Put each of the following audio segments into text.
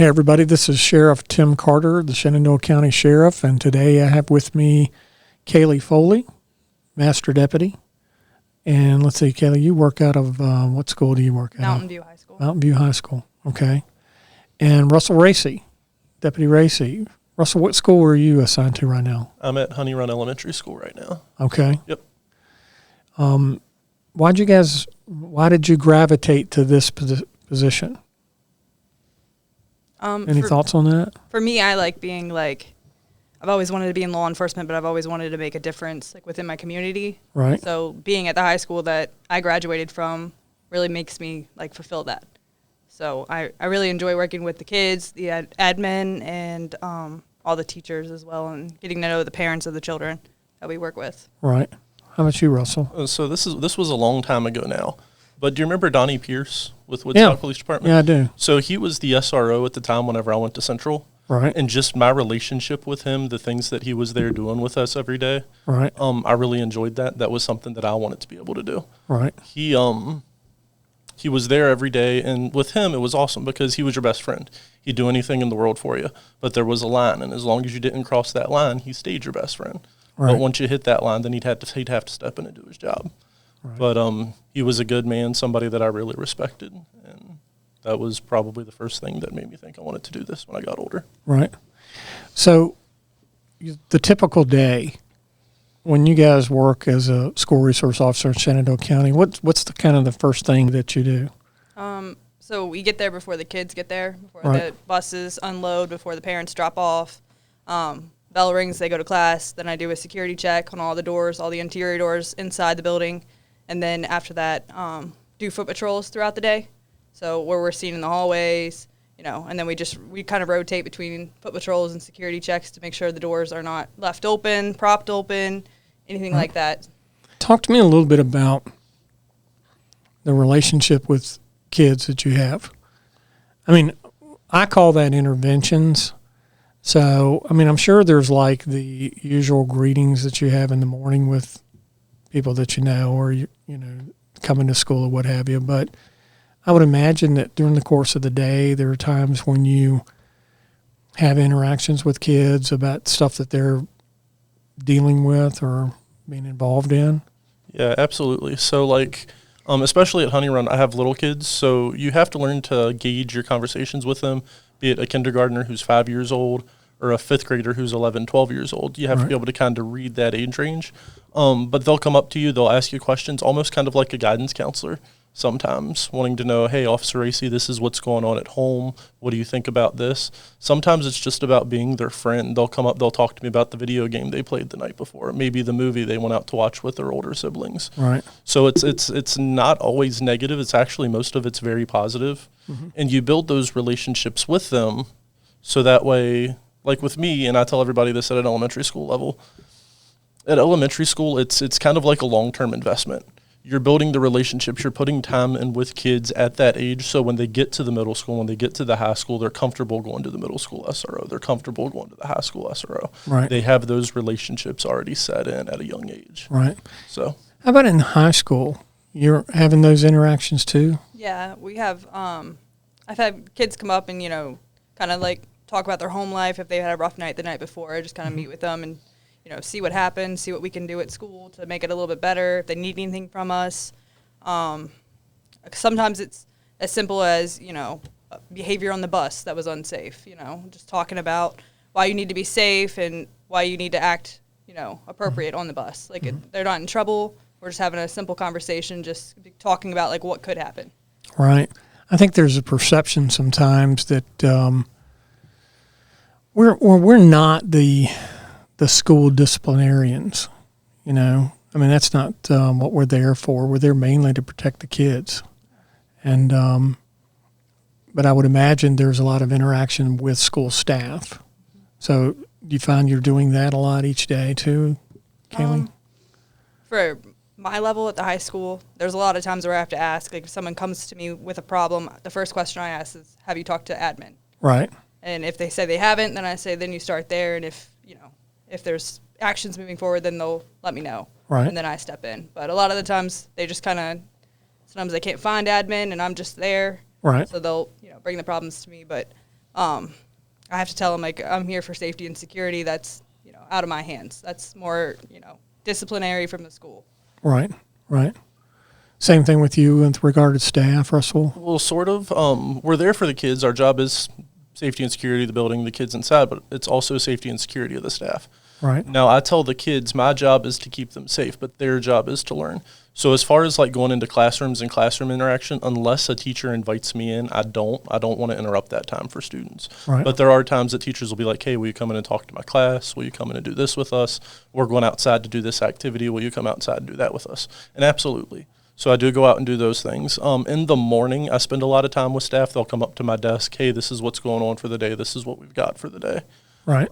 Hey, everybody, this is Sheriff Tim Carter, the Shenandoah County Sheriff, and today I have with me Kailey Foley, Master Deputy. And let's see, Kailey, you work out of, what school do you work out of? Mountain View High School. Mountain View High School, okay. And Russell Racey, Deputy Racey. Russell, what school are you assigned to right now? I'm at Honey Run Elementary School right now. Okay. Yep. Why did you gravitate to this position? Any thoughts on that? For me, I like being I've always wanted to be in law enforcement, but I've always wanted to make a difference within my community. Right. So being at the high school that I graduated from really makes me fulfill that. So I really enjoy working with the kids, the admin, and all the teachers as well, and getting to know the parents of the children that we work with. Right. How about you, Russell? So this was a long time ago now. But do you remember Donnie Pierce with Woodstock Police Department? Yeah, I do. So he was the SRO at the time whenever I went to Central. Right. And just my relationship with him, the things that he was there doing with us every day. Right. I really enjoyed that. That was something that I wanted to be able to do. Right. He was there every day, and with him it was awesome because he was your best friend. He'd do anything in the world for you. But there was a line, and as long as you didn't cross that line, he stayed your best friend. Right. But once you hit that line, then he'd have to step in and do his job. Right. But he was a good man, somebody that I really respected, and that was probably the first thing that made me think I wanted to do this when I got older. Right. So the typical day when you guys work as a school resource officer in Shenandoah County, what's the kind of the first thing that you do? So we get there before the kids get there, before Right. the buses unload, before the parents drop off. Bell rings, they go to class. Then I do a security check on all the doors, all the interior doors inside the building. And then after that, do foot patrols throughout the day. So where we're seen in the hallways, and then we kind of rotate between foot patrols and security checks to make sure the doors are not left open, propped open, anything like that. Talk to me a little bit about the relationship with kids that you have. I mean, I call that interventions. So, I mean, I'm sure there's the usual greetings that you have in the morning with people that you know or, coming to school or what have you. But I would imagine that during the course of the day, there are times when you have interactions with kids about stuff that they're dealing with or being involved in. Yeah, absolutely. So, especially at Honey Run, I have little kids, so you have to learn to gauge your conversations with them, be it a kindergartner who's 5 years old or a fifth grader who's 11, 12 years old. You have to be able to kind of read that age range. But they'll come up to you, they'll ask you questions, almost kind of like a guidance counselor sometimes, wanting to know, hey, Officer Racey, this is what's going on at home. What do you think about this? Sometimes it's just about being their friend. They'll come up, they'll talk to me about the video game they played the night before, maybe the movie they went out to watch with their older siblings. Right. So it's not always negative. It's actually, most of it's very positive. Mm-hmm. And you build those relationships with them so that way, like with me, and I tell everybody this at an elementary school level, at elementary school, it's kind of like a long-term investment. You're building the relationships, you're putting time in with kids at that age, so when they get to the middle school, when they get to the high school, they're comfortable going to the middle school SRO. They're comfortable going to the high school SRO. Right. They have those relationships already set in at a young age. Right. So, how about in high school? You're having those interactions too? Yeah, we have. I've had kids come up and kind of talk about their home life if they had a rough night the night before. I just kind of meet with them and see what happened, see what we can do at school to make it a little bit better, if they need anything from us. Sometimes it's as simple as, behavior on the bus that was unsafe, just talking about why you need to be safe and why you need to act, appropriate on the bus. They're not in trouble. We're just having a simple conversation, just talking about, what could happen. Right. I think there's a perception sometimes that we're not the school disciplinarians, I mean, that's not what we're there for. We're there mainly to protect the kids. And but I would imagine there's a lot of interaction with school staff. So do you find you're doing that a lot each day too, Kailey? For my level at the high school, there's a lot of times where I have to ask, if someone comes to me with a problem, the first question I ask is, have you talked to admin? Right. And if they say they haven't, then I say, then you start there. And if there's actions moving forward, then they'll let me know. Right. And then I step in. But a lot of the times they just sometimes they can't find admin and I'm just there. Right. So they'll, bring the problems to me. But I have to tell them, like, I'm here for safety and security. That's, out of my hands. That's more, disciplinary from the school. Right, right. Same thing with you with regard to staff, Russell? Well, sort of. We're there for the kids. Our job is safety and security of the building, the kids inside, but it's also safety and security of the staff. Right. Now, I tell the kids my job is to keep them safe, but their job is to learn. So as far as like going into classrooms and classroom interaction, unless a teacher invites me in, I don't want to interrupt that time for students. Right. But there are times that teachers will be like, hey, will you come in and talk to my class? Will you come in and do this with us? We're going outside to do this activity. Will you come outside and do that with us? And absolutely. So I do go out and do those things. In the morning, I spend a lot of time with staff. They'll come up to my desk. Hey, this is what's going on for the day. This is what we've got for the day. Right.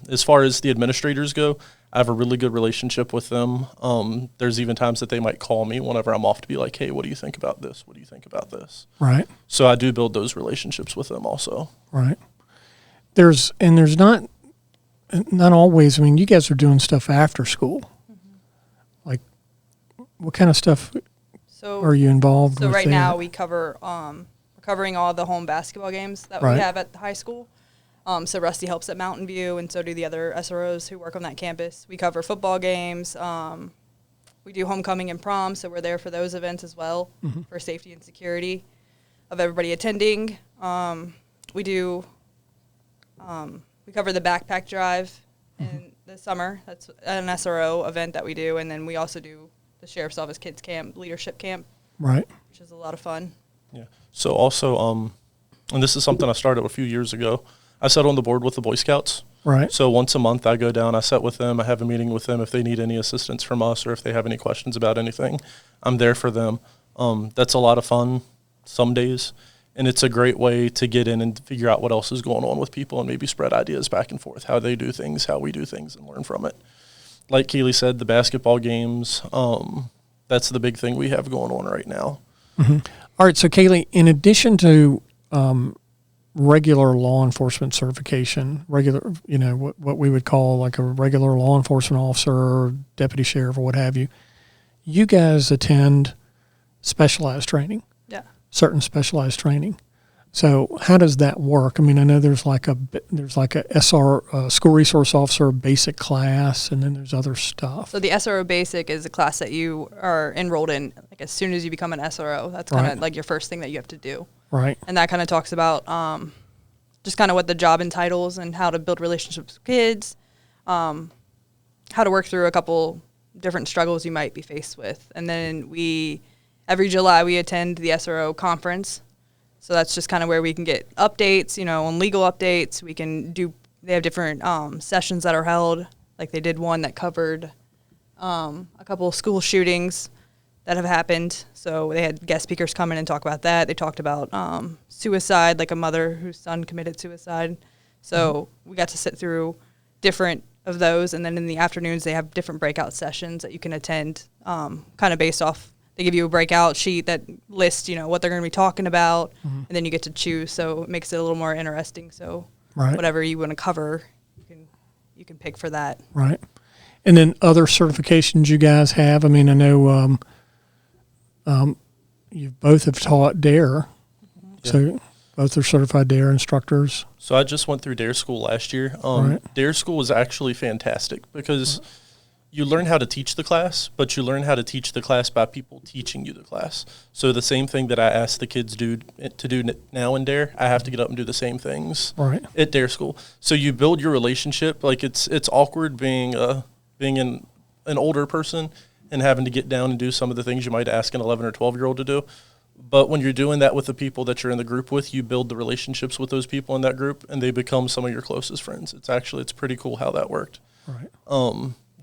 As far as the administrators go, I have a really good relationship with them. There's even times that they might call me whenever I'm off to be like, hey, what do you think about this? What do you think about this? Right. So I do build those relationships with them also. Right. There's not always, I mean, you guys are doing stuff after school. Mm-hmm. Like, what kind of stuff are you involved with? So right now we cover, we're covering all the home basketball games that we have at the high school. So Rusty helps at Mountain View, and so do the other SROs who work on that campus. We cover football games. We do homecoming and prom, so we're there for those events as well, mm-hmm. for safety and security of everybody attending. We cover the backpack drive mm-hmm. in the summer. That's an SRO event that we do, and then we also do the Sheriff's Office Kids Camp, Leadership Camp, right, which is a lot of fun. Yeah. So also, and this is something I started a few years ago. I sat on the board with the Boy Scouts. Right. So once a month I go down, I sit with them, I have a meeting with them if they need any assistance from us or if they have any questions about anything. I'm there for them. That's a lot of fun some days, and it's a great way to get in and figure out what else is going on with people and maybe spread ideas back and forth, how they do things, how we do things, and learn from it. Like Kailey said, the basketball games, that's the big thing we have going on right now. Mm-hmm. All right, so Kailey, in addition to regular law enforcement certification, what we would call like a regular law enforcement officer or deputy sheriff or what have you, you guys attend specialized training. Yeah. Certain specialized training. So how does that work? I mean, I know there's like a SR, school resource officer basic class, and then there's other stuff. So the SRO basic is a class that you are enrolled in like as soon as you become an SRO. That's kind of like your first thing that you have to do. Right. And that kind of talks about just kind of what the job entitles and how to build relationships with kids, how to work through a couple different struggles you might be faced with. And then every July we attend the SRO conference. So that's just kind of where we can get updates, on legal updates. They have different sessions that are held. Like they did one that covered a couple of school shootings that have happened. So they had guest speakers come in and talk about that. They talked about suicide, like a mother whose son committed suicide. So we got to sit through different of those. And then in the afternoons, they have different breakout sessions that you can attend, kind of based off. They give you a breakout sheet that lists, what they're going to be talking about, mm-hmm. and then you get to choose. So it makes it a little more interesting. So whatever you want to cover, you can pick for that. Right. And then other certifications you guys have. I mean, I know you both have taught DARE, mm-hmm. so both are certified DARE instructors. So I just went through DARE school last year. DARE school was actually fantastic because you learn how to teach the class, but you learn how to teach the class by people teaching you the class. So the same thing that I ask the kids to do now in DARE, I have to get up and do the same things at DARE school. So you build your relationship. Like it's awkward being an older person and having to get down and do some of the things you might ask an 11 or 12-year-old to do. But when you're doing that with the people that you're in the group with, you build the relationships with those people in that group, and they become some of your closest friends. It's pretty cool how that worked. Right.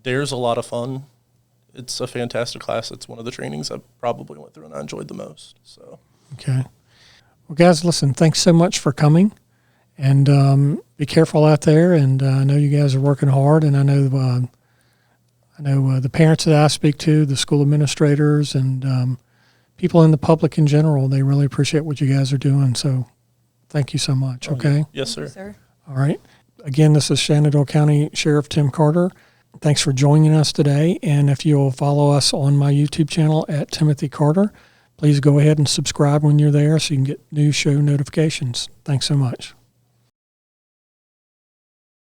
DARE's a lot of fun. It's a fantastic class. It's one of the trainings I probably went through and I enjoyed the most. So. Okay. Well, guys, listen, thanks so much for coming. And be careful out there. And I know you guys are working hard. And I know the parents that I speak to, the school administrators, and people in the public in general, they really appreciate what you guys are doing. So thank you so much, okay? Yes, sir. Thank you, sir. All right. Again, this is Shenandoah County Sheriff Tim Carter. Thanks for joining us today. And if you'll follow us on my YouTube channel at Timothy Carter, please go ahead and subscribe when you're there so you can get new show notifications. Thanks so much.